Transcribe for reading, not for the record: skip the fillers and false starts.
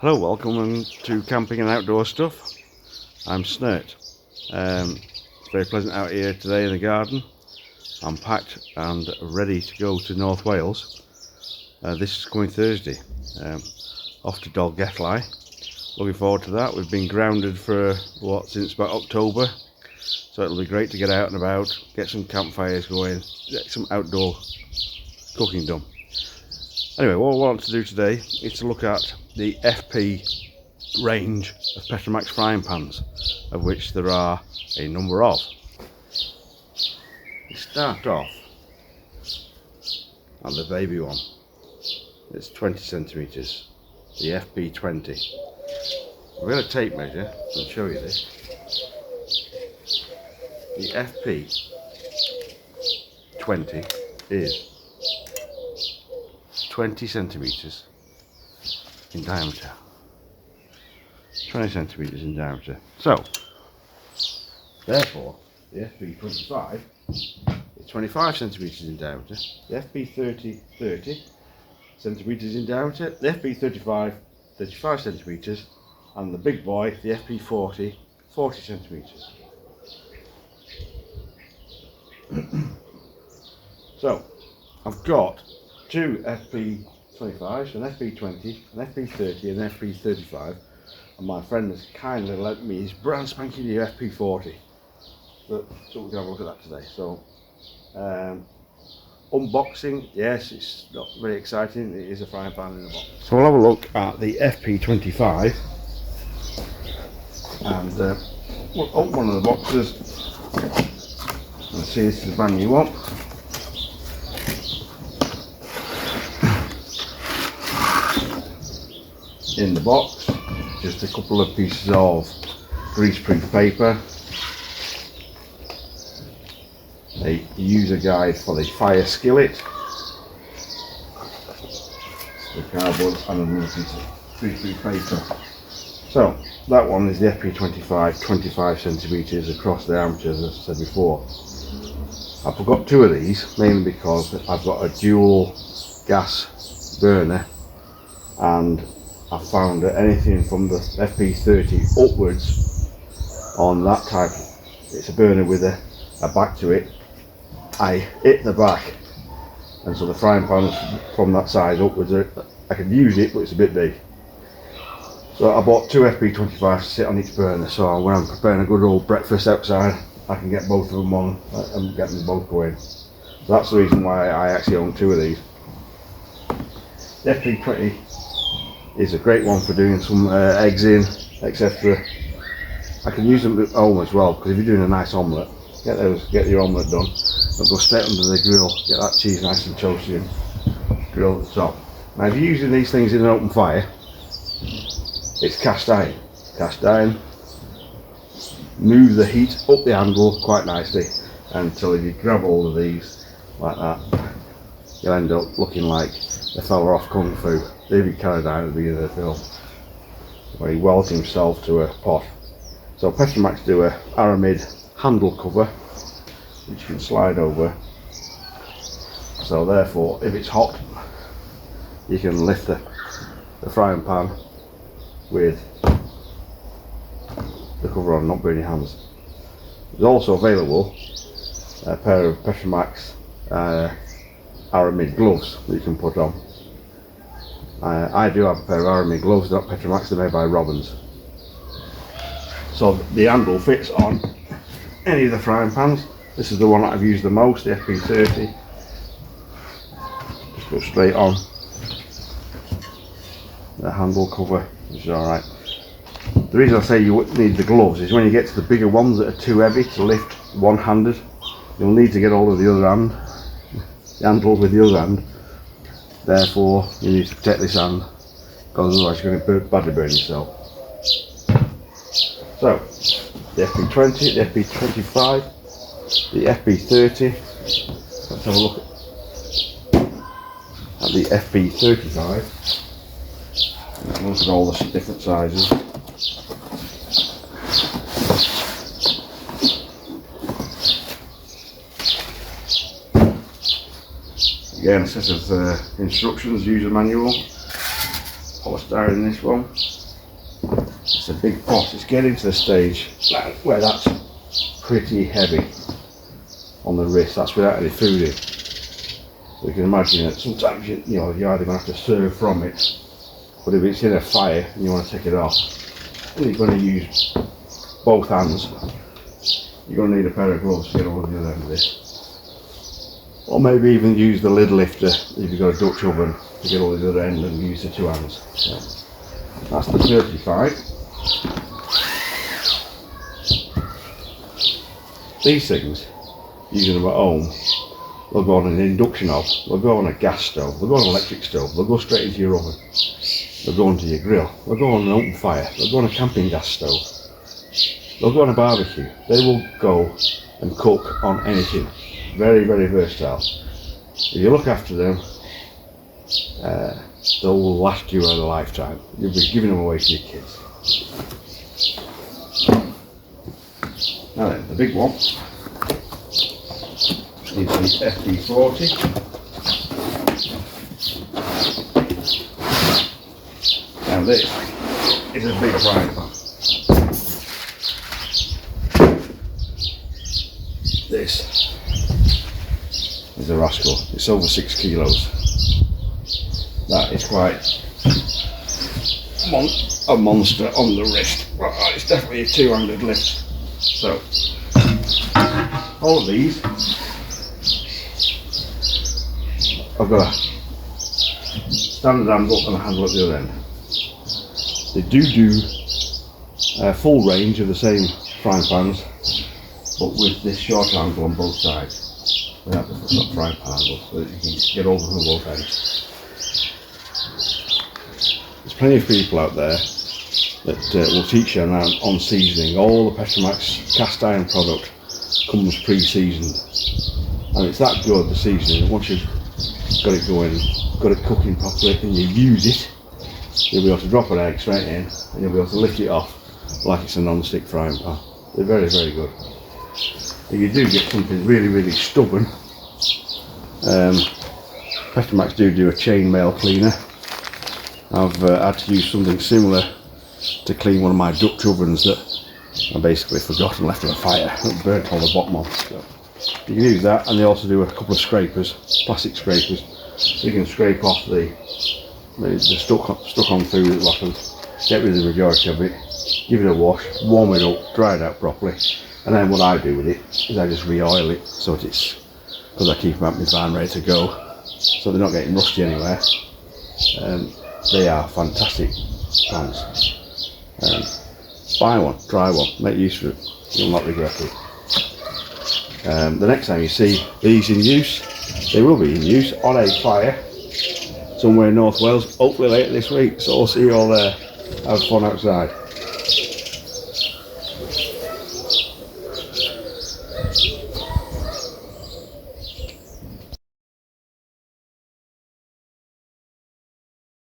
Hello, welcome to Camping and Outdoor Stuff. I'm Snert. It's very pleasant out here today in the garden. I'm packed and ready to go to North Wales. This is coming Thursday, off to Dolgellau. Looking forward to that. We've been grounded for since about October, so it'll be great to get out and about, get some campfires going, get some outdoor cooking done. Anyway, what I want to do today is to look at the FP range of Petromax frying pans, of which there are a number of. We start off at the baby one. It's 20 centimetres, the FP 20. We're going to tape measure and show you this. The FP 20 is 20 centimetres in diameter. 20 centimetres in diameter. So, therefore, the FP 25 is 25 centimetres in diameter. The FP 30 centimetres in diameter. The FP 35 centimetres, and the big boy, the FP 40 centimetres. So, I've got two FP 25s, an FP 20, an FP 30 and an FP 35, and my friend has kindly lent me his brand spanking new FP 40, so we can have a look at that today. So unboxing, yes, it's not very exciting, it is a frying pan in a box. So we'll have a look at the FP 25 and we'll open one of the boxes and see. This is a brand new one. In the box, just a couple of pieces of greaseproof paper, a user guide for the fire skillet, the cardboard, and another piece of greaseproof paper. So that one is the FP 25, 25 centimetres across the diameter, as I said before. I forgot two of these, mainly because I've got a dual gas burner, and I found that anything from the FP 30 upwards on that type, it's a burner with a back to it, I hit the back, and so the frying pan from that size upwards, I can use it, but it's a bit big. So I bought two FP 25s to sit on each burner, so when I'm preparing a good old breakfast outside, I can get both of them on and get them both going. So that's the reason why I actually own two of these. The FP 20 is a great one for doing some eggs in, etc. I can use them at home as well, because if you're doing a nice omelette, get your omelette done, but go straight under the grill, get that cheese nice and toasty and grill at the top. Now if you're using these things in an open fire, it's cast iron. Cast iron, move the heat up the handle quite nicely until if you grab hold of these like that, you'll end up looking like the fella off Kung Fu, David Carradine at the beginning of the film, where he welds himself to a pot. So Petromax do a aramid handle cover, which you can slide over. So therefore, if it's hot, you can lift the frying pan with the cover on, not burn your hands. There's also available a pair of Petromax aramid gloves that you can put on. I do have a pair of aramid gloves, not Petromax, they're made by Robbins. So the handle fits on any of the frying pans. This is the one that I've used the most, the FP 30. Just go straight on. The handle cover is alright. The reason I say you need the gloves is when you get to the bigger ones that are too heavy to lift one-handed, you'll need to get hold of the other hand, the handle with the other hand. Therefore, you need to protect this hand, because otherwise you're going to badly burn yourself. So, the FP 20, the FP 25, the FP 30. Let's have a look at the FP 35. Look at all the different sizes. Again, a set of instructions, user manual, polystyrene in this one. big pot, it's getting to the stage where that's pretty heavy on the wrist. That's without any food in. So you can imagine that sometimes you're either going to have to serve from it, but if it's in a fire and you want to take it off, and you're going to use both hands, you're going to need a pair of gloves to get over the other end of this. Or maybe even use the lid lifter if you've got a Dutch oven to get over the other end and use the two hands. So that's the 35. These things, using them at home, they'll go on an induction hob, they'll go on a gas stove, they'll go on an electric stove, they'll go straight into your oven, they'll go onto your grill, they'll go on an open fire, they'll go on a camping gas stove, they'll go on a barbecue. They will go and cook on anything. Very, very versatile. If you look after them, they will last you a lifetime. You'll be giving them away to your kids. Now then, the big one is the FP 40. Now this is a big frying pan. This is a rascal. It's over 6 kilos. That is quite a monster on the wrist. Well, it's definitely a two-handed lift. So, all of these, I've got a standard handle and a handle at the other end. They do a full range of the same frying pans, but with this short handle on both sides, without the frying pan handle, so that you can get over from both ends. There's plenty of people out there that will teach you on seasoning. All the Petromax cast iron product comes pre-seasoned, and it's that good, the seasoning. Once you've got it going, got it cooking properly, and you use it, you'll be able to drop an egg straight in, and you'll be able to lift it off like it's a non-stick frying pan. They're very, very good. If you do get something really, really stubborn, Petromax do a chainmail cleaner. I've had to use something similar to clean one of my Dutch ovens that I basically forgot and left in a fire. It burnt all the bottom off. So you can use that, and they also do a couple of scrapers, plastic scrapers, so you can scrape off the stuck on food at the bottom, get rid of the majority of it, give it a wash, warm it up, dry it out properly, and then what I do with it is I just re-oil it, so that it's, because I keep them at my van ready to go, so they're not getting rusty anywhere. They are fantastic pans. Buy one, try one, make use of it, you'll not regret it. The next time you see these in use, they will be in use on a fire somewhere in North Wales, hopefully later this week, so I'll see you all there. Have fun outside.